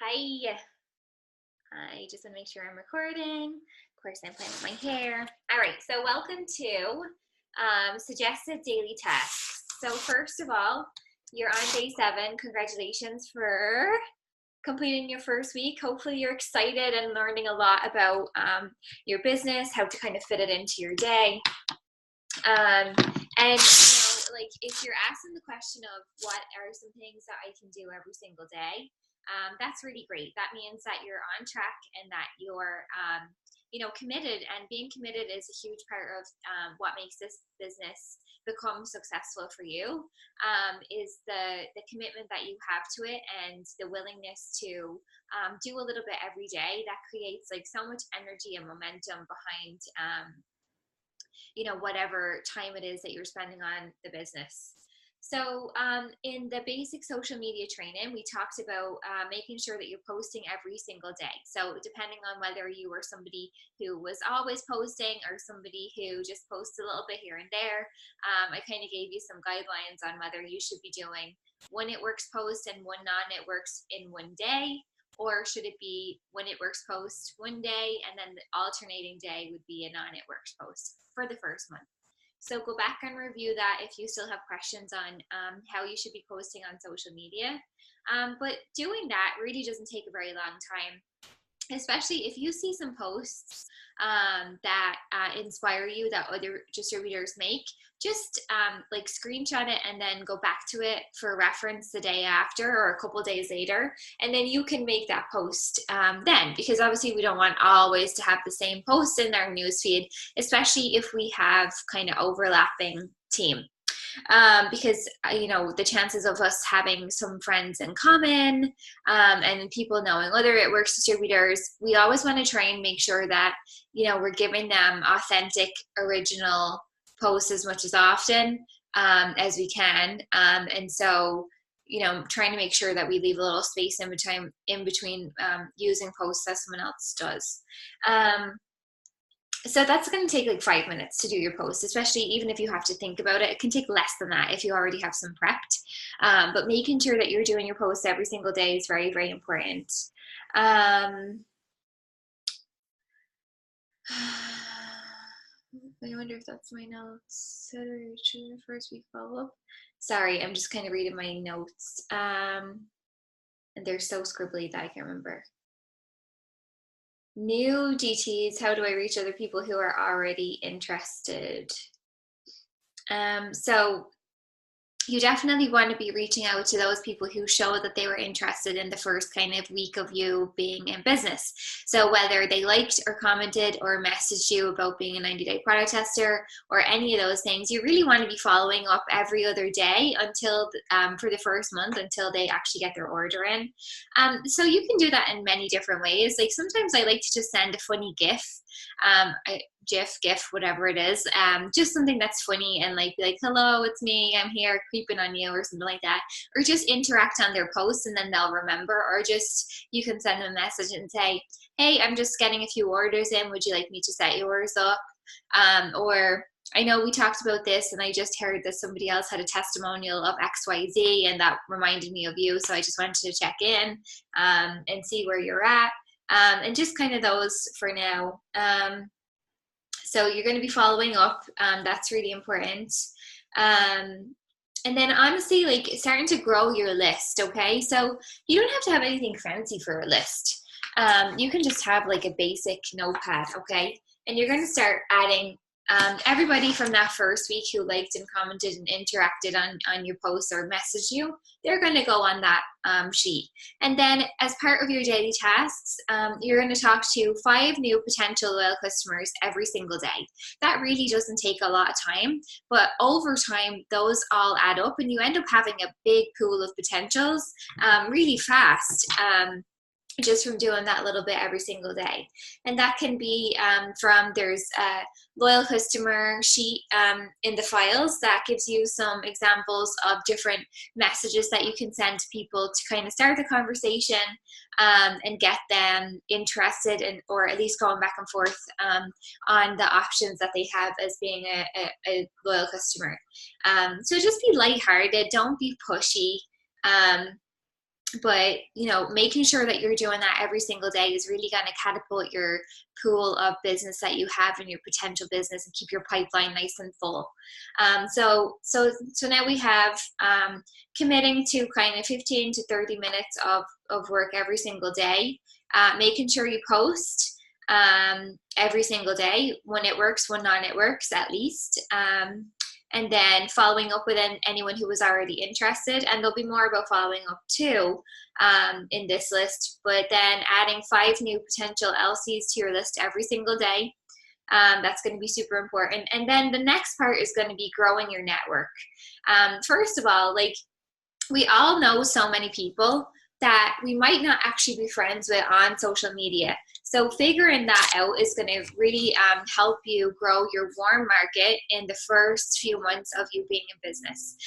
Hi. I just want to make sure I'm recording. Of course, I'm playing with my hair. All right, so welcome to Suggested Daily Tasks. So first of all, you're on day 7. Congratulations for completing your first week. Hopefully you're excited and learning a lot about your business, how to kind of fit it into your day. And like if you're asking the question of what are some things that I can do every single day, that's really great. That means that you're on track and that you're committed, and being committed is a huge part of what makes this business become successful for you, is the commitment that you have to it and the willingness to do a little bit every day. That creates like so much energy and momentum behind whatever time it is that you're spending on the business. So in the basic social media training, we talked about making sure that you're posting every single day. So depending on whether you were somebody who was always posting or somebody who just posts a little bit here and there, I kind of gave you some guidelines on whether you should be doing one It Works post and one non-It Works in one day, or should it be when it works post one day and then the alternating day would be a non-It Works post for the first month. So go back and review that if you still have questions on how you should be posting on social media. But doing that really doesn't take a very long time, especially if you see some posts that inspire you that other distributors make. Just like screenshot it and then go back to it for reference the day after or a couple days later, and then you can make that post then, because obviously we don't want always to have the same post in our newsfeed, especially if we have kind of overlapping team. Because the chances of us having some friends in common and people knowing other It Works distributors, we always want to try and make sure that we're giving them authentic, original posts as much as often as we can, and so trying to make sure that we leave a little space in between using posts that someone else does. So that's going to take like 5 minutes to do your post, especially even if you have to think about it. It can take less than that if you already have some prepped. But making sure that you're doing your posts every single day is very, very important. I wonder if that's my notes. First week follow-up. Sorry, I'm just kind of reading my notes. And they're so scribbly that I can't remember. New DTs, how do I reach other people who are already interested? So you definitely want to be reaching out to those people who show that they were interested in the first kind of week of you being in business. So whether they liked or commented or messaged you about being a 90-day product tester or any of those things, you really want to be following up every other day until for the first month, until they actually get their order in. So you can do that in many different ways. Like sometimes I like to just send a funny GIF. GIF, whatever it is, just something that's funny and like be like, hello, it's me, I'm here creeping on you, or something like that, or just interact on their posts and then they'll remember. Or just you can send them a message and say, hey, I'm just getting a few orders in, would you like me to set yours up? Or I know we talked about this and I just heard that somebody else had a testimonial of XYZ and that reminded me of you, so I just wanted to check in and see where you're at, and just kind of those for now. So you're going to be following up. That's really important. And then honestly, like starting to grow your list, okay? So you don't have to have anything fancy for a list. You can just have like a basic notepad, okay? And you're going to start adding everybody from that first week who liked and commented and interacted on your posts or messaged you, they're going to go on that sheet. And then as part of your daily tasks, you're going to talk to 5 new potential loyal customers every single day. That really doesn't take a lot of time, but over time, those all add up and you end up having a big pool of potentials really fast. Just from doing that little bit every single day. And that can be there's a loyal customer sheet in the files that gives you some examples of different messages that you can send to people to kind of start the conversation and get them interested in, or at least going back and forth on the options that they have as being a loyal customer. So just be lighthearted, don't be pushy. But making sure that you're doing that every single day is really going to catapult your pool of business that you have in your potential business and keep your pipeline nice and full. So now we have committing to kind of 15 to 30 minutes of work every single day, making sure you post every single day, when it works, when not it works at least, and then following up with anyone who was already interested. And there'll be more about following up too in this list, but then adding 5 new potential LCs to your list every single day. That's going to be super important. And then the next part is going to be growing your network. First of all, like, we all know so many people that we might not actually be friends with on social media. So figuring that out is going to really help you grow your warm market in the first few months of you being in business.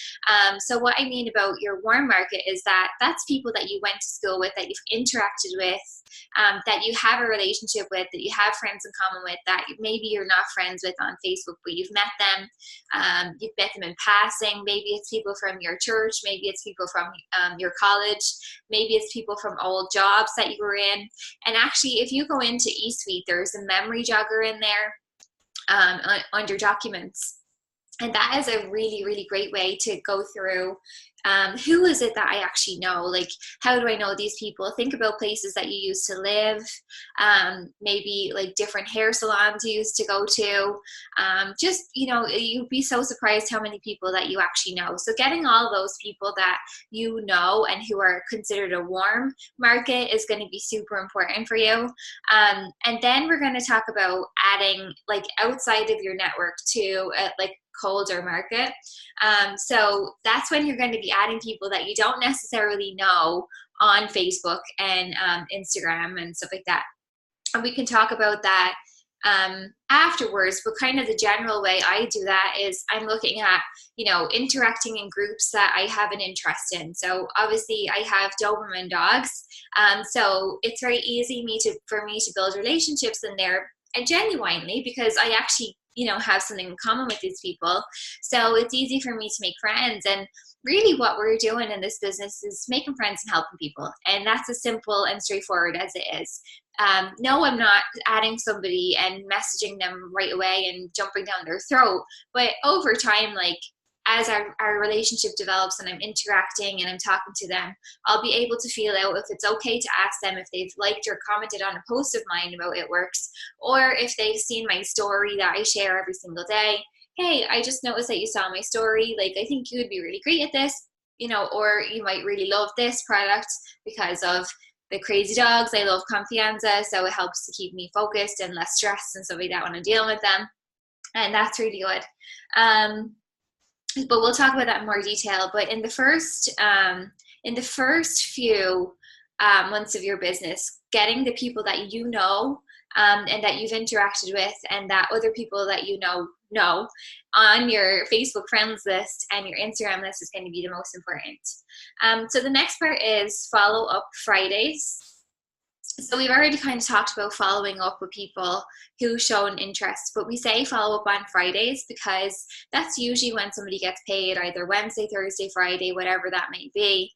So what I mean about your warm market is that that's people that you went to school with, that you've interacted with, that you have a relationship with, that you have friends in common with, that maybe you're not friends with on Facebook, but you've met them. You've met them in passing. Maybe it's people from your church. Maybe it's people from your college. Maybe it's people from old jobs that you were in. And actually, if you go into eSuite, there's a memory jogger in there under documents. And that is a really, really great way to go through who is it that I actually know? Like, how do I know these people? Think about places that you used to live, maybe like different hair salons you used to go to. Just, you'd be so surprised how many people that you actually know. So getting all those people that you know and who are considered a warm market is going to be super important for you. And then we're going to talk about adding, like, outside of your network to like colder market. So that's when you're going to be adding people that you don't necessarily know on Facebook and Instagram and stuff like that. And we can talk about that afterwards, but kind of the general way I do that is I'm looking at, interacting in groups that I have an interest in. So obviously I have Doberman dogs. So it's very easy for me to build relationships in there, and genuinely, because I actually have something in common with these people. So it's easy for me to make friends. And really what we're doing in this business is making friends and helping people. And that's as simple and straightforward as it is. No, I'm not adding somebody and messaging them right away and jumping down their throat. But over time, like, as our relationship develops and I'm interacting and I'm talking to them, I'll be able to feel out if it's okay to ask them if they've liked or commented on a post of mine about It Works, or if they've seen my story that I share every single day. Hey, I just noticed that you saw my story. Like, I think you would be really great at this, or you might really love this product because of the crazy dogs. I love Confianza, so it helps to keep me focused and less stressed and stuff like that when I'm dealing with them. And that's really good. But we'll talk about that in more detail. But in the first few months of your business, getting the people that you know and that you've interacted with, and that other people that you know on your Facebook friends list and your Instagram list is going to be the most important. So the next part is follow up Fridays. So we've already kind of talked about following up with people who show an interest, but we say follow up on Fridays because that's usually when somebody gets paid, either Wednesday, Thursday, Friday, whatever that may be.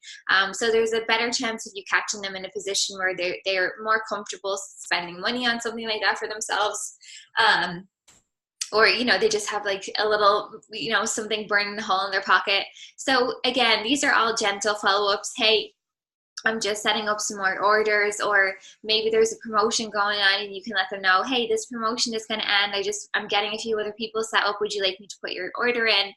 So there's a better chance of you catching them in a position where they're more comfortable spending money on something like that for themselves. Or, they just have like a little, something burning a hole in their pocket. So again, these are all gentle follow-ups. Hey, I'm just setting up some more orders, or maybe there's a promotion going on and you can let them know, hey, this promotion is going to end. I'm getting a few other people set up. Would you like me to put your order in?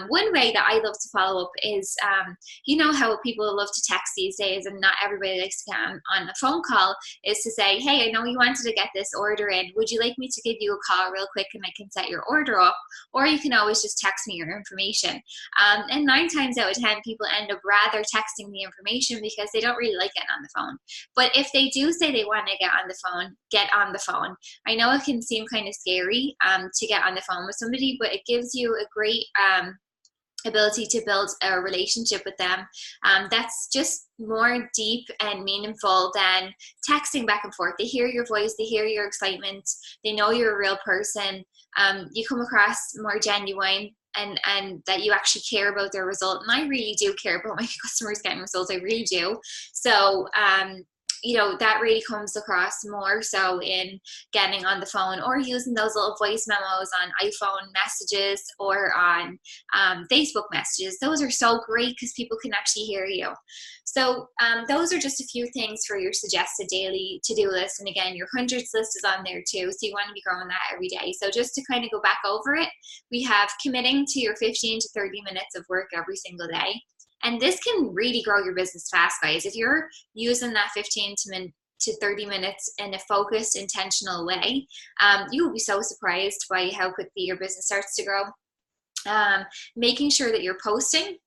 One way that I love to follow up is, how people love to text these days and not everybody likes to get on a phone call, is to say, hey, I know you wanted to get this order in. Would you like me to give you a call real quick and I can set your order up? Or you can always just text me your information. And 9 times out of 10, people end up rather texting the information because they don't really like getting on the phone. But if they do say they want to get on the phone. I know it can seem kind of scary to get on the phone with somebody, but it gives you a great ability to build a relationship with them that's just more deep and meaningful than texting back and forth. They hear your voice, they hear your excitement, they know you're a real person. You come across more genuine. and that you actually care about their result. And I really do care about my customers getting results. I really do. So you know, that really comes across more so in getting on the phone or using those little voice memos on iPhone messages or on Facebook messages. Those are so great because people can actually hear you. So those are just a few things for your suggested daily to-do list. And again, your hundreds list is on there too. So you want to be growing that every day. So just to kind of go back over it, we have committing to your 15 to 30 minutes of work every single day. And this can really grow your business fast, guys. If you're using that 15 to 30 minutes in a focused, intentional way, you will be so surprised by how quickly your business starts to grow. Making sure that you're posting,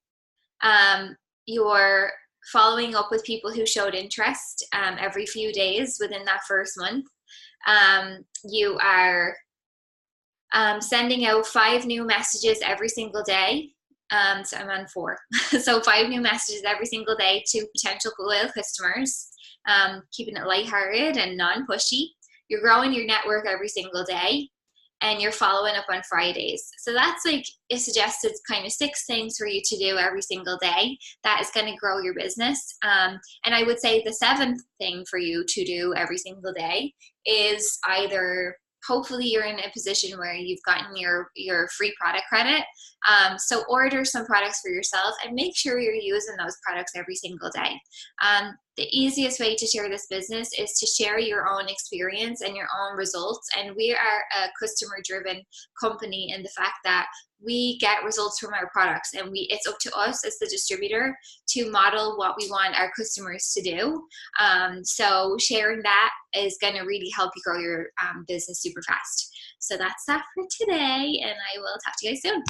you're following up with people who showed interest every few days within that first month. You are sending out 5 new messages every single day. So I'm on 4. So 5 new messages every single day to potential loyal customers, keeping it lighthearted and non-pushy. You're growing your network every single day, and you're following up on Fridays. So that's like a suggested kind of 6 things for you to do every single day that is going to grow your business. And I would say the 7th thing for you to do every single day is either, hopefully you're in a position where you've gotten your free product credit. So order some products for yourself and make sure you're using those products every single day. The easiest way to share this business is to share your own experience and your own results. And we are a customer-driven company in the fact that we get results from our products, and it's up to us as the distributor to model what we want our customers to do. So sharing that is going to really help you grow your business super fast. So that's that for today, and I will talk to you guys soon.